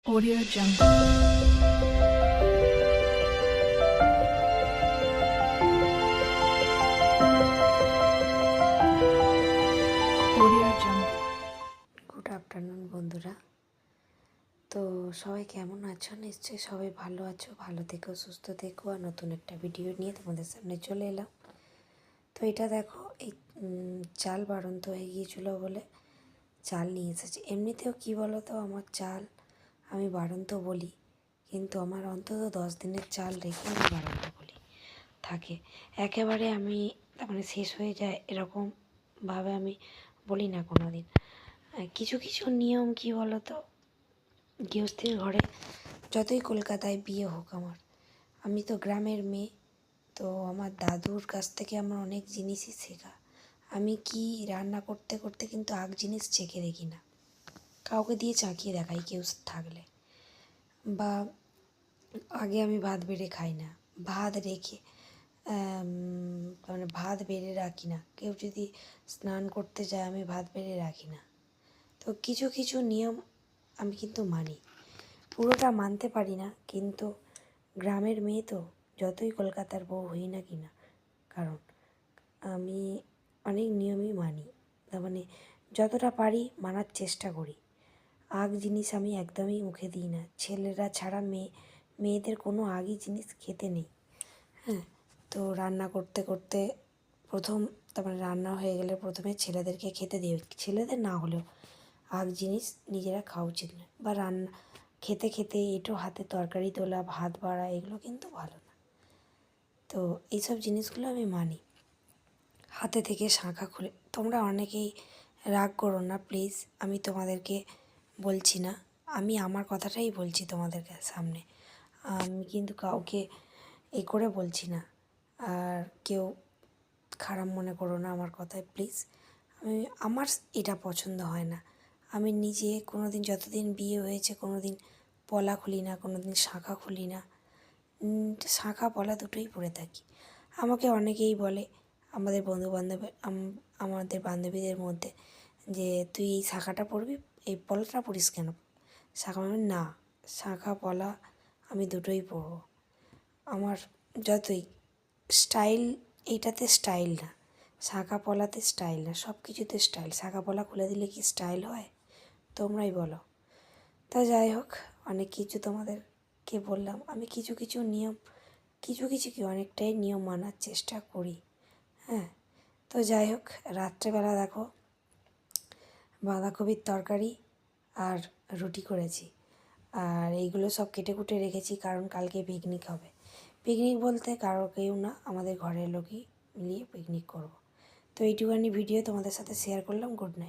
Audio Jungle. Audio Jungle. Good afternoon বন্ধুরা। তো সবাই কেমন আছো? নিশ্চয়ই সবাই ভালো আছো। ভালো থেকো, সুস্থ থেকো। আর নতুন একটা ভিডিও নিয়ে তোমাদের সামনে চলে এলাম। তো এটা দেখো, এই চাল বাড়ন্ত হয়ে গিয়েছিলো বলে চাল নিয়ে এসেছি। এমনিতেও কী বলো তো, আমার চাল আমি বাড়ন্ত বলি, কিন্তু আমার অন্তত 10 দিনের চাল রেখে আমি বাড়ন্ত বলি থাকে। একেবারে আমি তার মানে শেষ হয়ে যায় এরকমভাবে আমি বলি না কোনো দিন। কিছু কিছু নিয়ম কী বলো তো, গৃহস্থের ঘরে যতই কলকাতায় বিয়ে হোক আমার, আমি তো গ্রামের মেয়ে। তো আমার দাদুর কাছ থেকে আমার অনেক জিনিসই শেখা। আমি কি রান্না করতে করতে কিন্তু জিনিস চেখে দেখি না, কাউকে দিয়ে চাকিয়ে দেখাই কেউ থাকলে। বা আগে আমি ভাত বেড়ে খাই না, ভাত রেখে মানে ভাত বেড়ে রাখি না। কেউ যদি স্নান করতে যায় আমি ভাত বেড়ে রাখি না। তো কিছু কিছু নিয়ম আমি কিন্তু মানি, পুরোটা মানতে পারি না, কিন্তু গ্রামের মেয়ে তো, যতই কলকাতার বউ হই না কি না, কারণ আমি অনেক নিয়মই মানি। তার মানে যতটা পারি মানার চেষ্টা করি। জিনিস আমি একদমই মুখে দিই না। ছেলেরা ছাড়া মেয়েদের কোনো জিনিস খেতে নেই। হ্যাঁ, তো রান্না করতে করতে তারপরে রান্না হয়ে গেলে প্রথমে ছেলেদেরকে খেতে দিই। ছেলেদের না হলেও জিনিস নিজেরা খাওয়া উচিত নয়। বা রান্না খেতে খেতে এঁটো হাতে তরকারি তোলা, ভাত বাড়া, এগুলো কিন্তু ভালো না। তো এইসব জিনিসগুলো আমি মানি। হাতে থেকে শাঁখা খুলে, তোমরা অনেকেই রাগ করো না প্লিজ, আমি তোমাদেরকে বলছি না, আমি আমার কথাটাই বলছি তোমাদের সামনে। আমি কিন্তু কাউকে করে বলছি না। আর কেউ খারাপ মনে করো না আমার কথায় প্লিজ। আমার এটা পছন্দ হয় না। আমি নিজে কোনো দিন, যতদিন বিয়ে হয়েছে, কোনো দিন পলা খুলি না, কোনো দিন শাঁখা খুলি না। শাঁখা পলা দুটোই পরে থাকি। আমাকে অনেকেই বলে, আমাদের বন্ধুবান্ধব, আমাদের বান্ধবীদের মধ্যে, যে তুই এই শাঁখাটা পরবি, এই পলাটা পরিস কেন? শাঁখা মানে না, শাঁখা পলা আমি দুটোই পরবো। আমার যতই স্টাইল, এইটাতে স্টাইল না, শাঁখা পলাতে স্টাইল না, সব কিছুতে স্টাইল। শাঁখা পলা খুলে দিলে কি স্টাইল হয়? তোমরাই বলো। তা যাই হোক, অনেক কিছু তোমাদেরকে বললাম। আমি কিছু কিছু নিয়ম, কিছু কি অনেকটাই নিয়ম মানার চেষ্টা করি। হ্যাঁ, তো যাই হোক, রাত্রেবেলা দেখো বাঁধাকপির তরকারি আর রুটি করেছি। আর এইগুলো সব কেটে কুটে রেখেছি, কারণ কালকে পিকনিক হবে। পিকনিক বলতে কেউ না, আমাদের ঘরের লোকই মিলিয়ে পিকনিক করব। তো এইটুখানি ভিডিও তোমাদের সাথে শেয়ার করলাম। Good night.